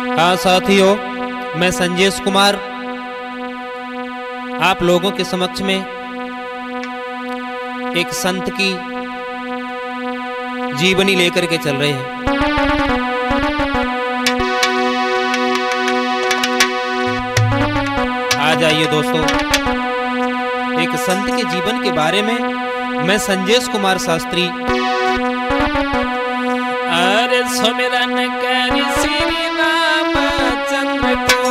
हाँ साथियों, मैं संजेश कुमार आप लोगों के समक्ष में एक संत की जीवनी लेकर के चल रहे हैं। आ जाइए दोस्तों, एक संत के जीवन के बारे में मैं संजेश कुमार शास्त्री अरे सुमिरन करि श्री रामचंद्र को,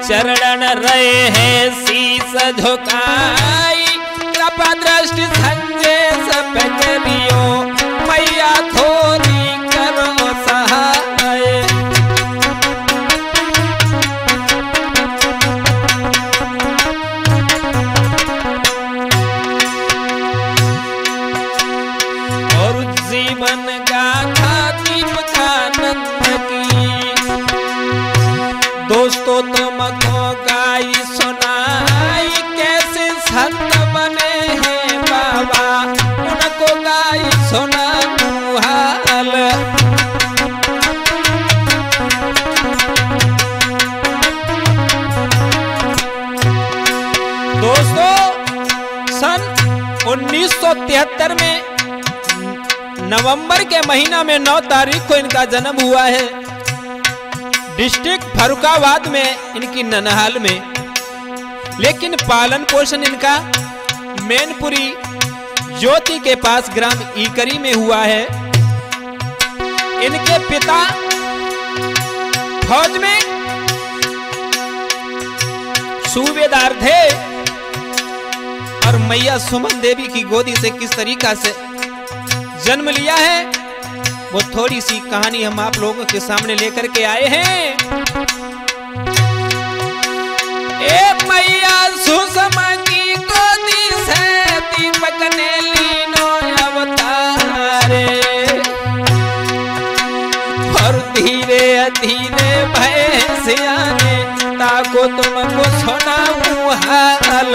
चरण रहे हैं शीस झुकाई, कृपा दृष्टि संजेश पे करियो, मैया थोड़ी करो सहाय। और जीवन गाथा दीपकानंद की, दोस्तों तुमको गाई सुनाई, कैसे संत बने हैं बाबा, उनको गाई सुनाऊं हाल। दोस्तों, सन 1973 में नवंबर के महीना में 9 तारीख को इनका जन्म हुआ है। डिस्ट्रिक्ट फर्रुखाबाद में इनकी ननहाल में, लेकिन पालन पोषण इनका मैनपुरी ज्योति के पास ग्राम ईकरी में हुआ है। इनके पिता फौज में सूबेदार थे और मैया सुमन देवी की गोदी से किस तरीका से जन्म लिया है वो थोड़ी सी कहानी हम आप लोगों के सामने लेकर के आए हैं। ए मैया सुषमा की गोदी से दीपक ने लीनो अवतारे, और धीरे धीरे भैंसिया ने ताको तुमको सुनाऊं हाल।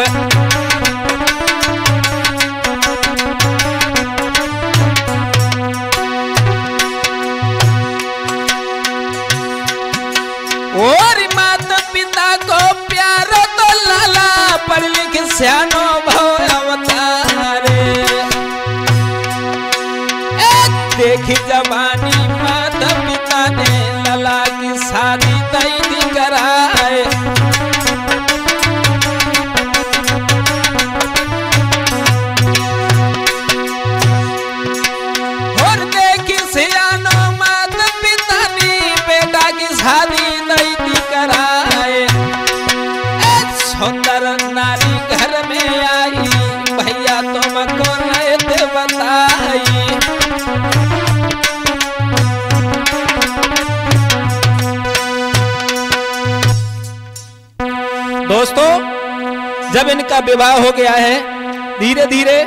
और माता पिता को प्यारो तो लाला, पढ़ लिख सियानो भव अवतारे। देखी जवानी माता पिता ने लाला की शादी तय कराए। और देखी सियानो माता पिता ने बेटा की शादी कराए। सुंदर नारी घर में आई, भैया तुमको रहते बताई। दोस्तों, जब इनका विवाह हो गया है, धीरे धीरे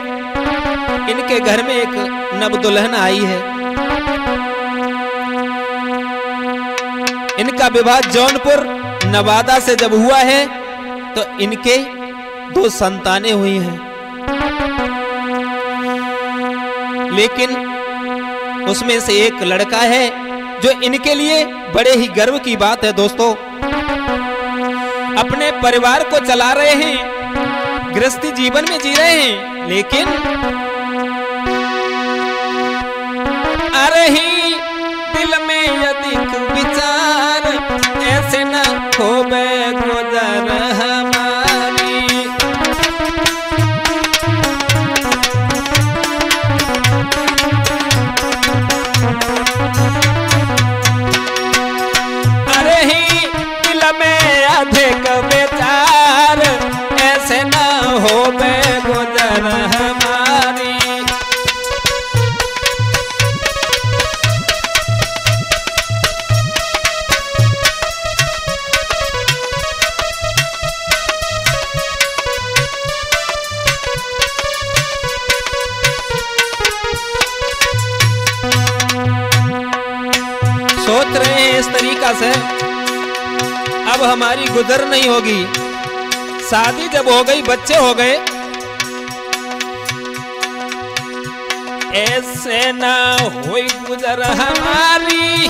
इनके घर में एक नव दुल्हन आई है। इनका विवाह जौनपुर नवादा से जब हुआ है तो इनके 2 संतानें हुई हैं, लेकिन उसमें से एक लड़का है जो इनके लिए बड़े ही गर्व की बात है। दोस्तों, अपने परिवार को चला रहे हैं, गृहस्थी जीवन में जी रहे हैं, लेकिन आ रही दिल में अधिक विचार, ऐसे न खोबे गुजर हमारी। अरे ही दिल में अधिक विचार, ऐसे न होबे गुजर हमारी। सोच रहे हैं इस तरीका से अब हमारी गुजर नहीं होगी। शादी जब हो गई, बच्चे हो गए, ऐसे ना होई गुजर हमारी।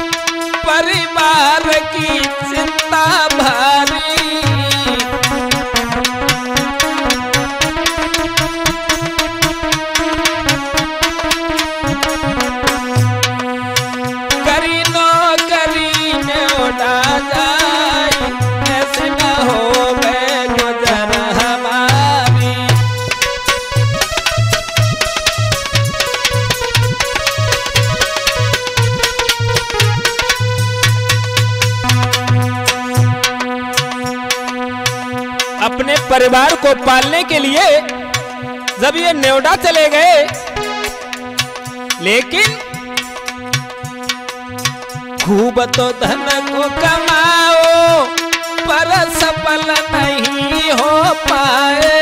परिवार को पालने के लिए जब ये नेवडा चले गए, लेकिन खूब तो धन को कमाओ पर सफल नहीं हो पाए।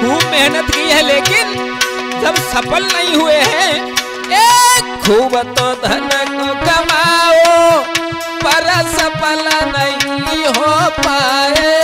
खूब मेहनत की है लेकिन जब सफल नहीं हुए हैं, खूब तो धन को कमाओ पर सफल नहीं हो पाए।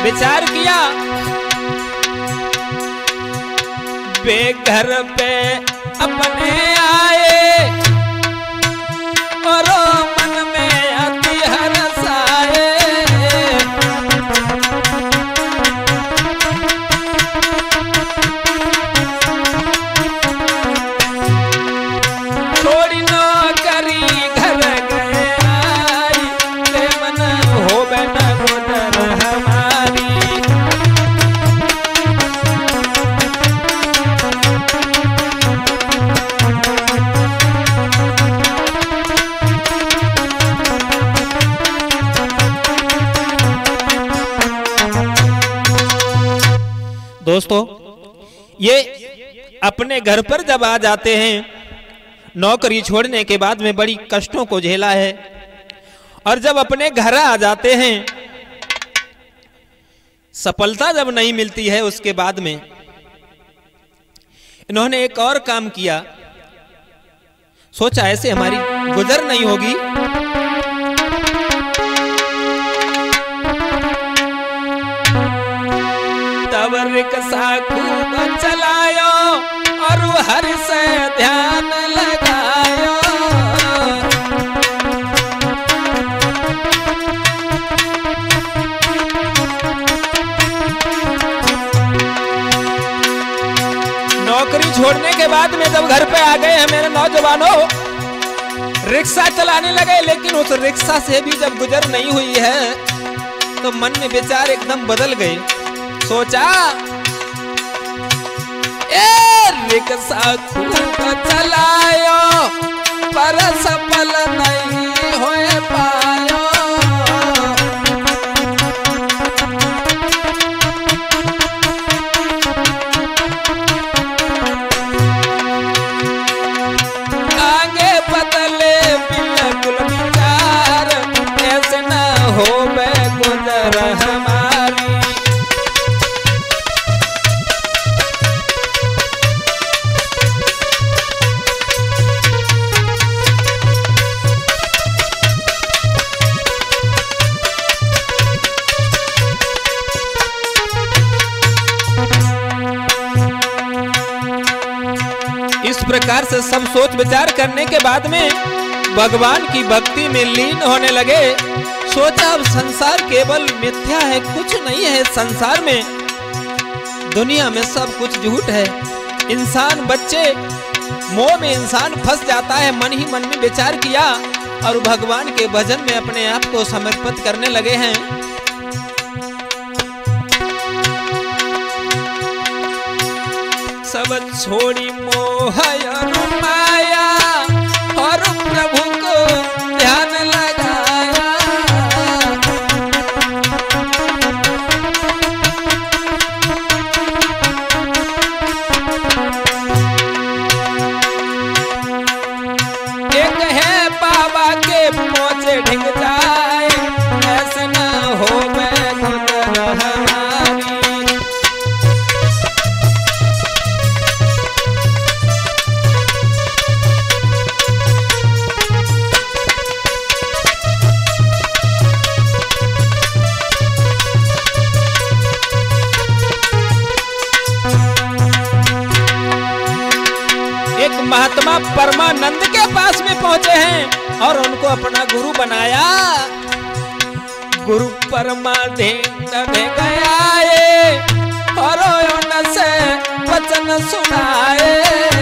विचार किया, बेघर पे अपने आए और मन में अति हर्ष आए। थोड़ी नौकरी घर गए आई, मन हो बैठा गुजर हमारी। दोस्तों, ये अपने घर पर जब आ जाते हैं, नौकरी छोड़ने के बाद में बड़ी कष्टों को झेला है, और जब अपने घर आ जाते हैं, सफलता जब नहीं मिलती है, उसके बाद में इन्होंने एक और काम किया। सोचा ऐसे हमारी गुजर नहीं होगी, तब रिक्शा खूब चलायो और हर से ध्यान लगायो। नौकरी छोड़ने के बाद में जब घर पे आ गए हैं मेरे नौजवानों, रिक्शा चलाने लगे, लेकिन उस रिक्शा से भी जब गुजर नहीं हुई है तो मन में विचार एकदम बदल गए। सोचा रिक्शा खूब चलायो पर सफल नहीं हो पायो। आगे बदले बिल्कुल विचार, ऐसे न हो गुजर हमारी। इस प्रकार से सब सोच विचार करने के बाद में भगवान की भक्ति में लीन होने लगे। सोचा अब संसार केवल मिथ्या है, कुछ नहीं है संसार में, दुनिया में सब कुछ झूठ है। इंसान बच्चे मोह में इंसान फंस जाता है। मन ही मन में विचार किया और भगवान के भजन में अपने आप को समर्पित करने लगे हैं। सब छोड़ी मोह और माया और प्रभु को ध्यान लगाया। एक है बाबा के मोचे ढिंग जाए, ऐसे न हो मैं गुजर हमारी। परमानंद के पास में पहुंचे हैं और उनको अपना गुरु बनाया। गुरु परमानंद गया और से वचन सुनाए।